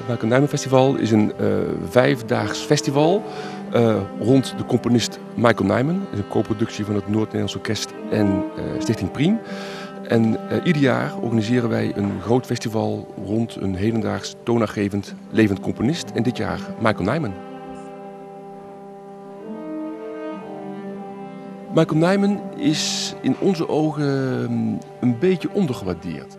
Michael Nyman Festival is een 5-daags festival rond de componist Michael Nyman. Het is een co-productie van het Noord-Nederlands Orkest en Stichting Priem. En ieder jaar organiseren wij een groot festival rond een hedendaags toonaangevend levend componist. En dit jaar Michael Nyman. Michael Nyman is in onze ogen een beetje ondergewaardeerd.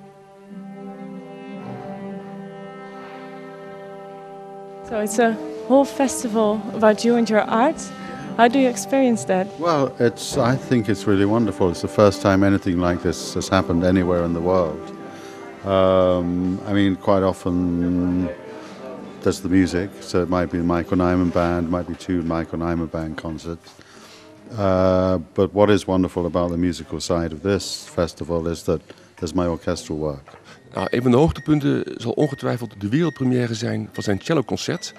So it's a whole festival about you and your art. How do you experience that? Well, I think it's really wonderful. It's the first time anything like this has happened anywhere in the world. I mean, quite often there's the music, so it might be the Michael Nyman Band, it might be 2 Michael Nyman Band concerts. But what is wonderful about the musical side of this festival is that there's my orchestral work. Nou, een van de hoogtepunten zal ongetwijfeld de wereldpremière zijn van zijn Celloconcert.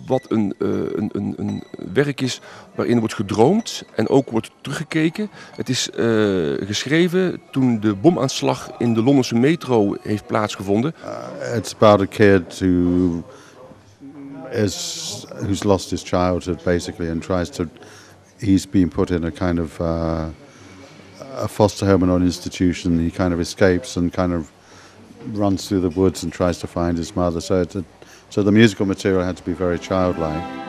Wat een werk is waarin wordt gedroomd en ook wordt teruggekeken. Het is geschreven toen de bomaanslag in de Londense metro heeft plaatsgevonden. It's about a kid who's lost his childhood basically and he's been put in a kind of a foster home or an institution. He kind of escapes and kind of runs through the woods and tries to find his mother. So the musical material had to be very childlike.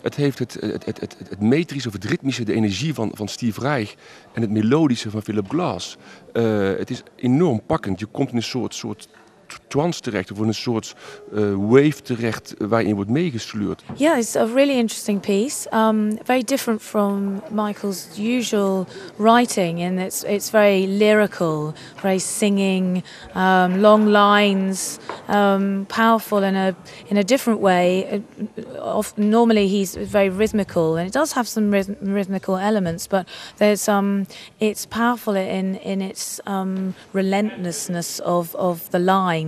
Het heeft het metrische of het ritmische, de energie van Steve Reich en het melodische van Philip Glass. Het is enorm pakkend. Je komt in een soort trance terecht of in een soort wave terecht waarin wordt meegesleurd. Yeah, it's a really interesting piece. Very different from Michael's usual writing, and it's very lyrical, very singing, long lines, powerful in a different way. Normally he's very rhythmical, and it does have some rhythmical elements, but it's powerful in its relentlessness of the line.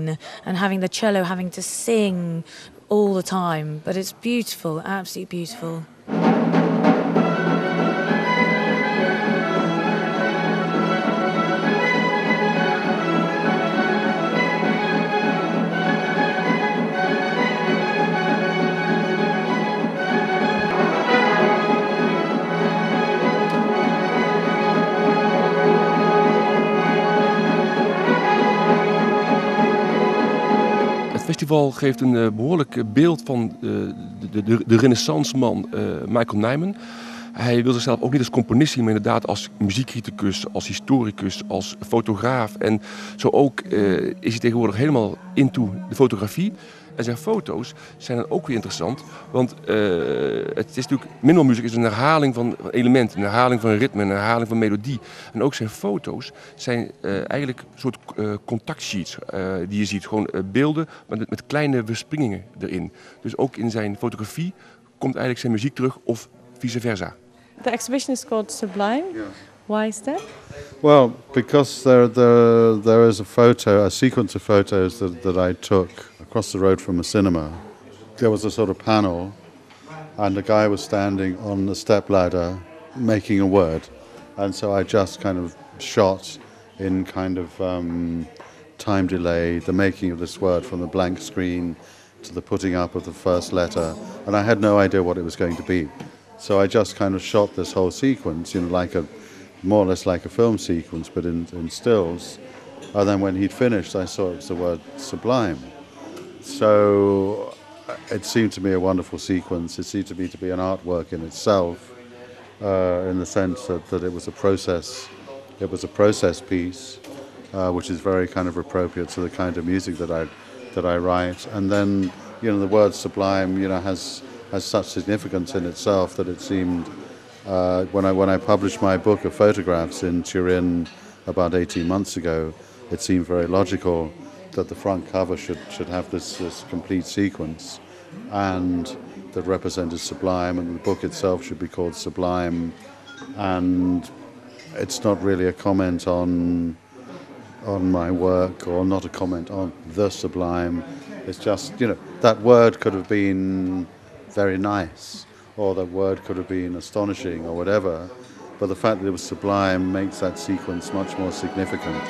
And having the cello having to sing all the time. But it's beautiful, absolutely beautiful. Het festival geeft een behoorlijk beeld van de renaissanceman Michael Nyman. Hij wil zichzelf ook niet als componist zien, maar inderdaad als muziekcriticus, als historicus, als fotograaf. En zo ook is hij tegenwoordig helemaal into de fotografie. En zijn foto's zijn dan ook weer interessant, want het is natuurlijk, minimal music is een herhaling van elementen, een herhaling van ritme, een herhaling van melodie. En ook zijn foto's zijn eigenlijk een soort contactsheets die je ziet, gewoon beelden met kleine verspringingen erin. Dus ook in zijn fotografie komt eigenlijk zijn muziek terug of vice versa. The exhibition is called Sublime. Yeah. Why is that? Well, because there is a sequence of photos that I took across the road from a cinema. There was a sort of panel, and the guy was standing on the stepladder making a word, and so I just kind of shot in kind of time delay the making of this word from the blank screen to the putting up of the first letter, and I had no idea what it was going to be. So I just kind of shot this whole sequence, more or less like a film sequence, but in stills. And then when he'd finished, I saw it was the word sublime. So it seemed to me a wonderful sequence. It seemed to me to be an artwork in itself, in the sense that it was a process. It was a process piece, which is very kind of appropriate to the kind of music that I write. And then, you know, the word sublime, you know, has such significance in itself that it seemed, when I published my book of photographs in Turin about 18 months ago, it seemed very logical that the front cover should have this complete sequence, and that represented sublime, and the book itself should be called Sublime. And it's not really a comment on my work, or not a comment on the sublime. It's just, you know, that word could have been very nice, or that word could have been astonishing, or whatever, but the fact that it was sublime makes that sequence much more significant.